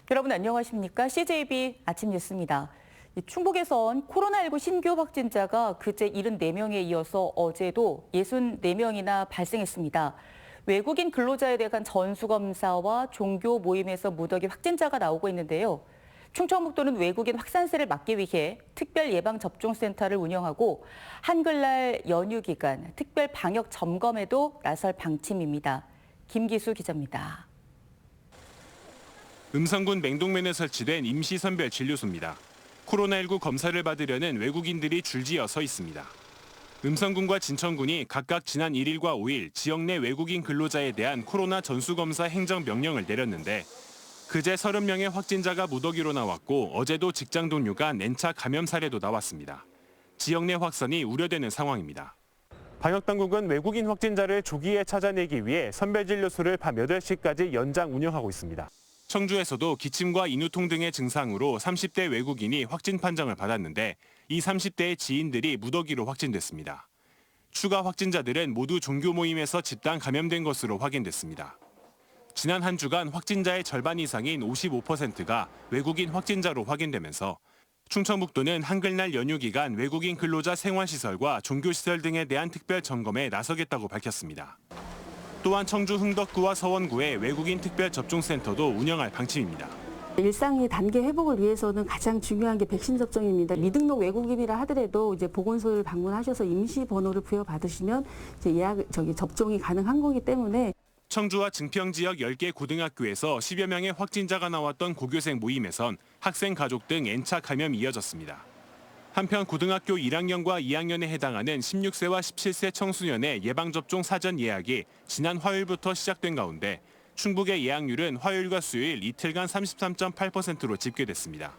여러분 안녕하십니까? CJB 아침 뉴스입니다. 충북에선 코로나19 신규 확진자가 그제 74명에 이어서 어제도 64명이나 발생했습니다. 외국인 근로자에 대한 전수검사와 종교 모임에서 무더기 확진자가 나오고 있는데요. 충청북도는 외국인 확산세를 막기 위해 특별 예방접종센터를 운영하고 한글날 연휴 기간 특별 방역 점검에도 나설 방침입니다. 김기수 기자입니다. 음성군 맹동면에 설치된 임시선별 진료소입니다. 코로나19 검사를 받으려는 외국인들이 줄지어 서 있습니다. 음성군과 진천군이 각각 지난 1일과 5일 지역 내 외국인 근로자에 대한 코로나 전수검사 행정명령을 내렸는데 그제 30명의 확진자가 무더기로 나왔고 어제도 직장 동료 간 N차 감염 사례도 나왔습니다. 지역 내 확산이 우려되는 상황입니다. 방역당국은 외국인 확진자를 조기에 찾아내기 위해 선별진료소를 밤 8시까지 연장 운영하고 있습니다. 청주에서도 기침과 인후통 등의 증상으로 30대 외국인이 확진 판정을 받았는데 이 30대의 지인들이 무더기로 확진됐습니다. 추가 확진자들은 모두 종교 모임에서 집단 감염된 것으로 확인됐습니다. 지난 한 주간 확진자의 절반 이상인 55%가 외국인 확진자로 확인되면서 충청북도는 한글날 연휴 기간 외국인 근로자 생활시설과 종교시설 등에 대한 특별 점검에 나서겠다고 밝혔습니다. 또한 청주 흥덕구와 서원구에 외국인 특별 접종센터도 운영할 방침입니다. 일상의 단계 회복을 위해서는 가장 중요한 게 백신 접종입니다. 미등록 외국인이라 하더라도 이제 보건소를 방문하셔서 임시 번호를 부여받으시면 이제 접종이 가능한 거기 때문에 청주와 증평 지역 10개 고등학교에서 10여 명의 확진자가 나왔던 고교생 모임에선 학생 가족 등 N차 감염이 이어졌습니다. 한편 고등학교 1학년과 2학년에 해당하는 16세와 17세 청소년의 예방접종 사전 예약이 지난 화요일부터 시작된 가운데 충북의 예약률은 화요일과 수요일 이틀간 33.8%로 집계됐습니다.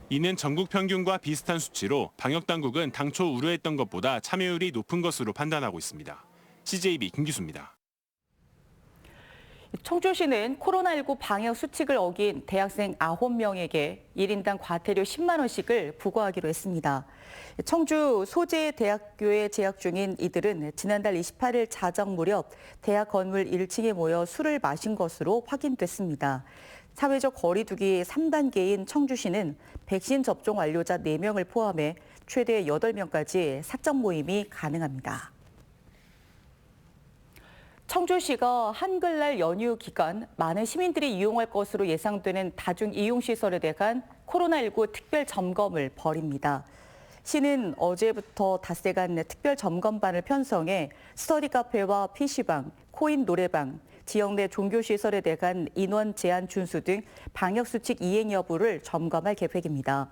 이는 전국 평균과 비슷한 수치로 방역당국은 당초 우려했던 것보다 참여율이 높은 것으로 판단하고 있습니다. CJB 김기수입니다. 청주시는 코로나19 방역 수칙을 어긴 대학생 9명에게 1인당 과태료 10만 원씩을 부과하기로 했습니다. 청주 소재대학교에 재학 중인 이들은 지난달 28일 자정 무렵 대학 건물 1층에 모여 술을 마신 것으로 확인됐습니다. 사회적 거리두기 3단계인 청주시는 백신 접종 완료자 4명을 포함해 최대 8명까지 사적 모임이 가능합니다. 청주시가 한글날 연휴 기간 많은 시민들이 이용할 것으로 예상되는 다중이용시설에 대한 코로나19 특별 점검을 벌입니다. 시는 어제부터 닷새간 특별 점검반을 편성해 스터디 카페와 PC방, 코인 노래방, 지역 내 종교시설에 대한 인원 제한 준수 등 방역수칙 이행 여부를 점검할 계획입니다.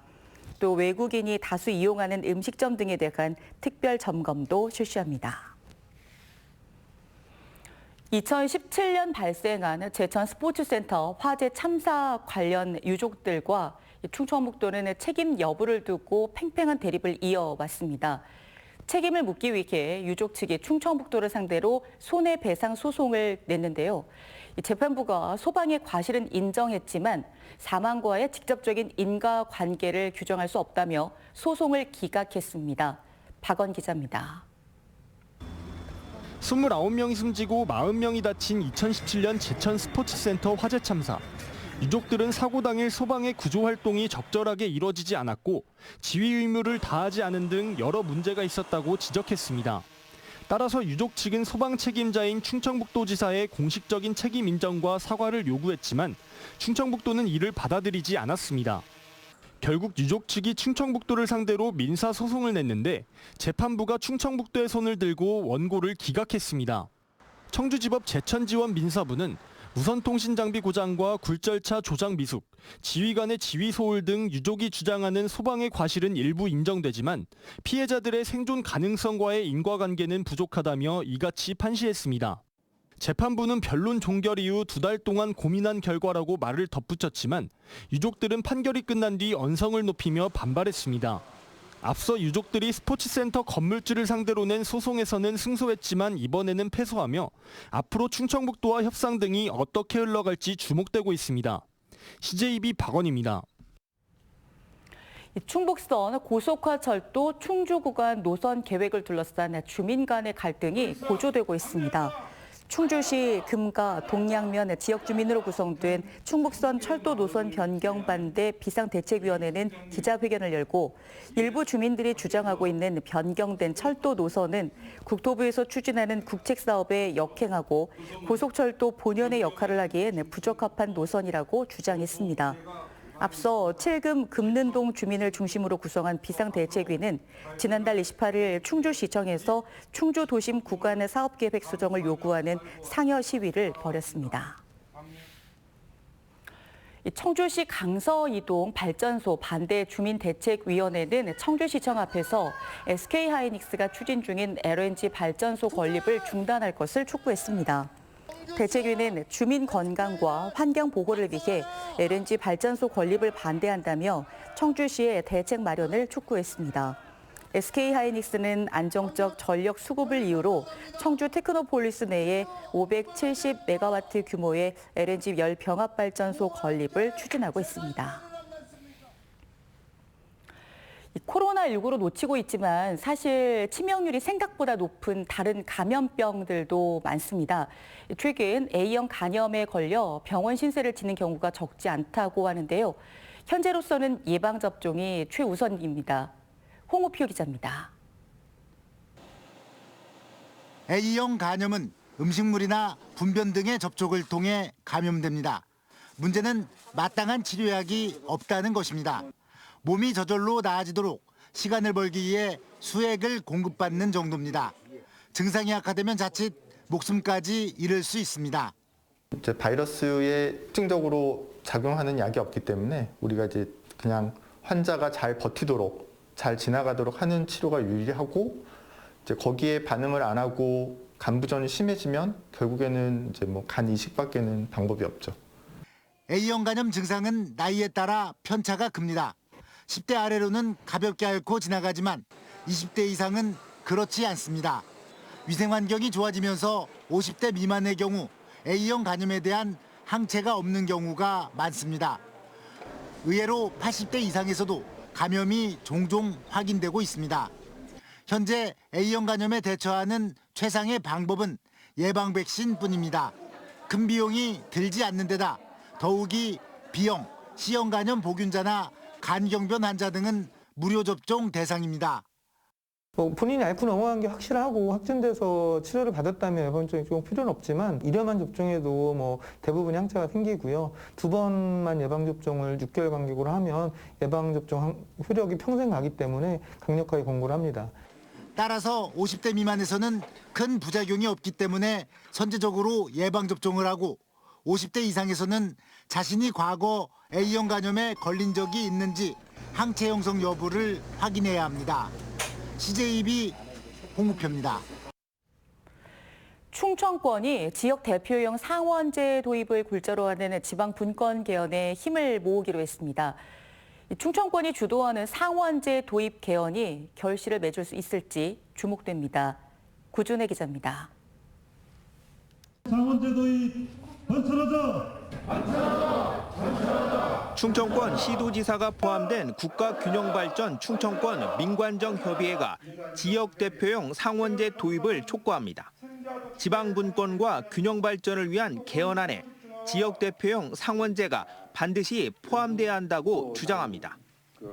또 외국인이 다수 이용하는 음식점 등에 대한 특별 점검도 실시합니다. 2017년 발생한 제천 스포츠센터 화재 참사 관련 유족들과 충청북도는 책임 여부를 두고 팽팽한 대립을 이어왔습니다. 책임을 묻기 위해 유족 측이 충청북도를 상대로 손해배상 소송을 냈는데요. 재판부가 소방의 과실은 인정했지만 사망과의 직접적인 인과관계를 규정할 수 없다며 소송을 기각했습니다. 박원 기자입니다. 29명이 숨지고 40명이 다친 2017년 제천 스포츠센터 화재 참사. 유족들은 사고 당일 소방의 구조 활동이 적절하게 이뤄지지 않았고 지휘 의무를 다하지 않은 등 여러 문제가 있었다고 지적했습니다. 따라서 유족 측은 소방 책임자인 충청북도지사의 공식적인 책임 인정과 사과를 요구했지만 충청북도는 이를 받아들이지 않았습니다. 결국 유족 측이 충청북도를 상대로 민사소송을 냈는데 재판부가 충청북도의 손을 들고 원고를 기각했습니다. 청주지법 제천지원 민사부는 무선통신 장비 고장과 굴절차 조작 미숙, 지휘관의 지휘 소홀 등 유족이 주장하는 소방의 과실은 일부 인정되지만 피해자들의 생존 가능성과의 인과관계는 부족하다며 이같이 판시했습니다. 재판부는 변론 종결 이후 2달 동안 고민한 결과라고 말을 덧붙였지만 유족들은 판결이 끝난 뒤 언성을 높이며 반발했습니다. 앞서 유족들이 스포츠센터 건물주를 상대로 낸 소송에서는 승소했지만 이번에는 패소하며 앞으로 충청북도와 협상 등이 어떻게 흘러갈지 주목되고 있습니다. CJB 박원입니다. 충북선 고속화철도 충주 구간 노선 계획을 둘러싼 주민 간의 갈등이 고조되고 있습니다. 충주시 금가 동양면 지역 주민으로 구성된 충북선 철도 노선 변경 반대 비상대책위원회는 기자회견을 열고 일부 주민들이 주장하고 있는 변경된 철도 노선은 국토부에서 추진하는 국책 사업에 역행하고 고속철도 본연의 역할을 하기엔 부적합한 노선이라고 주장했습니다. 앞서 칠금 금능동 주민을 중심으로 구성한 비상대책위는 지난달 28일 충주시청에서 충주도심 구간 사업계획 수정을 요구하는 상여 시위를 벌였습니다. 청주시 강서이동 발전소 반대 주민대책위원회는 청주시청 앞에서 SK하이닉스가 추진 중인 LNG 발전소 건립을 중단할 것을 촉구했습니다. 대책위는 주민 건강과 환경 보호를 위해 LNG 발전소 건립을 반대한다며 청주시의 대책 마련을 촉구했습니다. SK하이닉스는 안정적 전력 수급을 이유로 청주 테크노폴리스 내에 570메가와트 규모의 LNG 열 병합 발전소 건립을 추진하고 있습니다. 코로나19로 놓치고 있지만 사실 치명률이 생각보다 높은 다른 감염병들도 많습니다. 최근 A형 간염에 걸려 병원 신세를 지는 경우가 적지 않다고 하는데요. 현재로서는 예방접종이 최우선입니다. 홍우표 기자입니다. A형 간염은 음식물이나 분변 등의 접촉을 통해 감염됩니다. 문제는 마땅한 치료약이 없다는 것입니다. 몸이 저절로 나아지도록 시간을 벌기 위해 수액을 공급받는 정도입니다. 증상이 악화되면 자칫 목숨까지 잃을 수 있습니다. 이제 바이러스에 특징적으로 작용하는 약이 없기 때문에 우리가 이제 그냥 환자가 잘 버티도록 잘 지나가도록 하는 치료가 유리하고 이제 거기에 반응을 안 하고 간 부전이 심해지면 결국에는 이제 뭐 간 이식밖에는 방법이 없죠. A형 간염 증상은 나이에 따라 편차가 큽니다. 10대 아래로는 가볍게 앓고 지나가지만 20대 이상은 그렇지 않습니다. 위생 환경이 좋아지면서 50대 미만의 경우 A형 간염에 대한 항체가 없는 경우가 많습니다. 의외로 80대 이상에서도 감염이 종종 확인되고 있습니다. 현재 A형 간염에 대처하는 최상의 방법은 예방 백신뿐입니다. 큰 비용이 들지 않는 데다 더욱이 B형, C형 간염 보균자나 간경변 환자 등은 무료 접종 대상입니다. 본인이 앓고 넘어간 게 확실하고 확진돼서 치료를 받았다면 예방접종이 좀 필요는 없지만 1회만 접종해도 대부분 항체가 생기고요. 2번만 예방접종을 6개월 간격으로 하면 예방접종 효력이 평생 가기 때문에 강력하게 권고를 합니다. 따라서 50대 미만에서는 큰 부작용이 없기 때문에 선제적으로 예방접종을 하고 50대 이상에서는 자신이 과거 A형 간염에 걸린 적이 있는지 항체 형성 여부를 확인해야 합니다. CJB 홍우표입니다. 충청권이 지역 대표형 상원제 도입을 골자로 하는 지방 분권 개헌에 힘을 모으기로 했습니다. 충청권이 주도하는 상원제 도입 개헌이 결실을 맺을 수 있을지 주목됩니다. 구준혜 기자입니다. 상원제 도입 관철하자! 충청권 시도지사가 포함된 국가균형발전 충청권 민관정협의회가 지역 대표형 상원제 도입을 촉구합니다. 지방분권과 균형발전을 위한 개헌안에 지역 대표형 상원제가 반드시 포함돼야 한다고 주장합니다.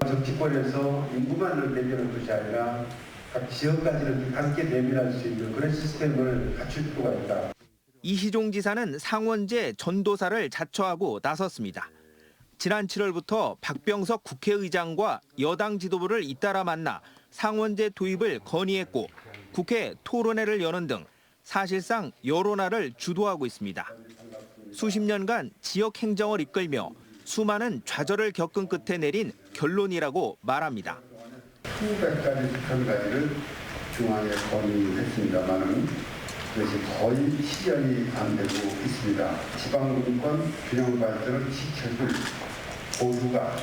정치권에서 인구만을 대변하는 것이 아니라 각 지역까지는 함께 대변할 수 있는 그런 시스템을 갖출 필요가 있다. 이시종 지사는 상원제 전도사를 자처하고 나섰습니다. 지난 7월부터 박병석 국회의장과 여당 지도부를 잇따라 만나 상원제 도입을 건의했고 국회 토론회를 여는 등 사실상 여론화를 주도하고 있습니다. 수십 년간 지역 행정을 이끌며 수많은 좌절을 겪은 끝에 내린 결론이라고 말합니다. 수백 가지 한 가지를 중앙에 건의했습니다만은 그것이 거의 실현이 안 되고 있습니다. 지방분권 균형 발전을 지켜줄 보수가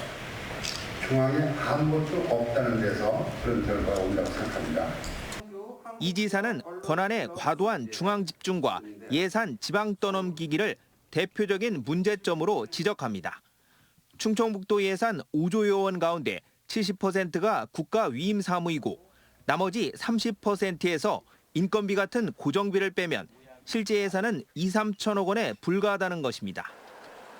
중앙에 아무것도 없다는 데서 그런 결과가 온다고 생각합니다. 이 지사는 권한의 과도한 중앙 집중과 예산 지방 떠넘기기를 대표적인 문제점으로 지적합니다. 충청북도 예산 5조여 원 가운데 70%가 국가 위임 사무이고 나머지 30%에서 인건비 같은 고정비를 빼면 실제 예산은 2, 3천억 원에 불과하다는 것입니다.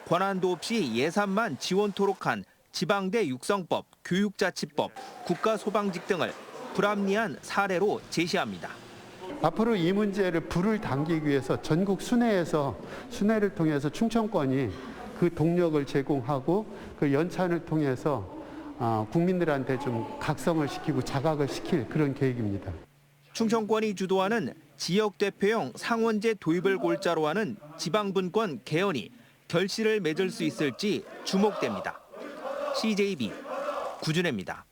권한도 없이 예산만 지원토록 한 지방대 육성법, 교육자치법, 국가소방직 등을 불합리한 사례로 제시합니다. 앞으로 이 문제를 불을 당기기 위해서 전국 순회를 통해서 충청권이 그 동력을 제공하고 그 연찬을 통해서 국민들한테 좀 각성을 시키고 자각을 시킬 그런 계획입니다. 충청권이 주도하는 지역 대표용 상원제 도입을 골자로 하는 지방분권 개헌이 결실을 맺을 수 있을지 주목됩니다. CJB 구준혜입니다.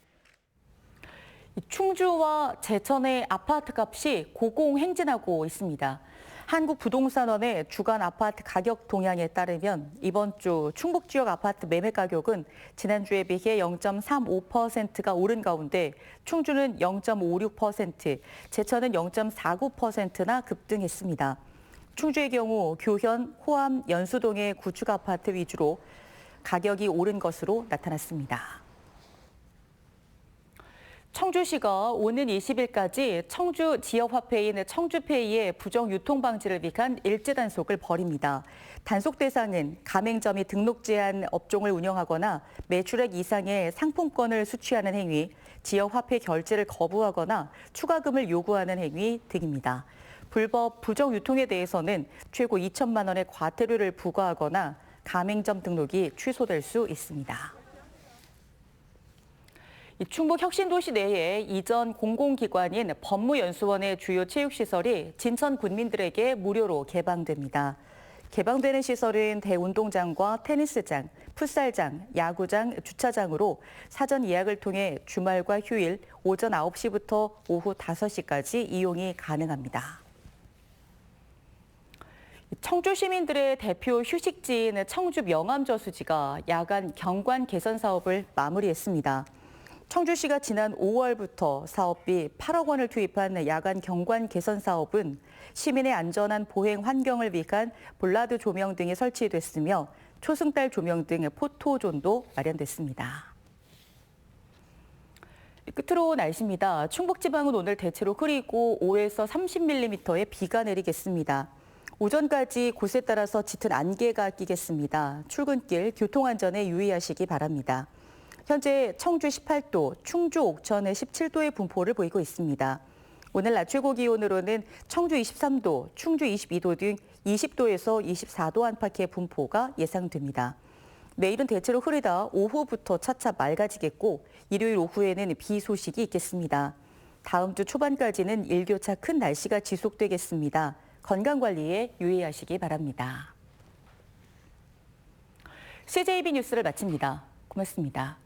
충주와 제천의 아파트 값이 고공행진하고 있습니다. 한국부동산원의 주간 아파트 가격 동향에 따르면 이번 주 충북 지역 아파트 매매 가격은 지난주에 비해 0.35%가 오른 가운데 충주는 0.56%, 제천은 0.49%나 급등했습니다. 충주의 경우 교현, 호암, 연수동의 구축 아파트 위주로 가격이 오른 것으로 나타났습니다. 청주시가 오는 20일까지 청주 지역화폐인 청주페이의 부정 유통 방지를 위한 일제 단속을 벌입니다. 단속 대상은 가맹점이 등록 제한 업종을 운영하거나 매출액 이상의 상품권을 수취하는 행위, 지역화폐 결제를 거부하거나 추가금을 요구하는 행위 등입니다. 불법 부정 유통에 대해서는 최고 2천만 원의 과태료를 부과하거나 가맹점 등록이 취소될 수 있습니다. 충북 혁신도시 내에 이전 공공기관인 법무연수원의 주요 체육시설이 진천 군민들에게 무료로 개방됩니다. 개방되는 시설은 대운동장과 테니스장, 풋살장, 야구장, 주차장으로 사전 예약을 통해 주말과 휴일 오전 9시부터 오후 5시까지 이용이 가능합니다. 청주 시민들의 대표 휴식지인 청주 명암저수지가 야간 경관 개선 사업을 마무리했습니다. 청주시가 지난 5월부터 사업비 8억 원을 투입한 야간 경관 개선 사업은 시민의 안전한 보행 환경을 위한 볼라드 조명 등이 설치됐으며 초승달 조명 등 포토존도 마련됐습니다. 끝으로 날씨입니다. 충북지방은 오늘 대체로 흐리고 5에서 30mm의 비가 내리겠습니다. 오전까지 곳에 따라서 짙은 안개가 끼겠습니다. 출근길 교통안전에 유의하시기 바랍니다. 현재 청주 18도, 충주 옥천에 17도의 분포를 보이고 있습니다. 오늘 낮 최고 기온으로는 청주 23도, 충주 22도 등 20도에서 24도 안팎의 분포가 예상됩니다. 내일은 대체로 흐리다 오후부터 차차 맑아지겠고 일요일 오후에는 비 소식이 있겠습니다. 다음 주 초반까지는 일교차 큰 날씨가 지속되겠습니다. 건강관리에 유의하시기 바랍니다. CJB 뉴스를 마칩니다. 고맙습니다.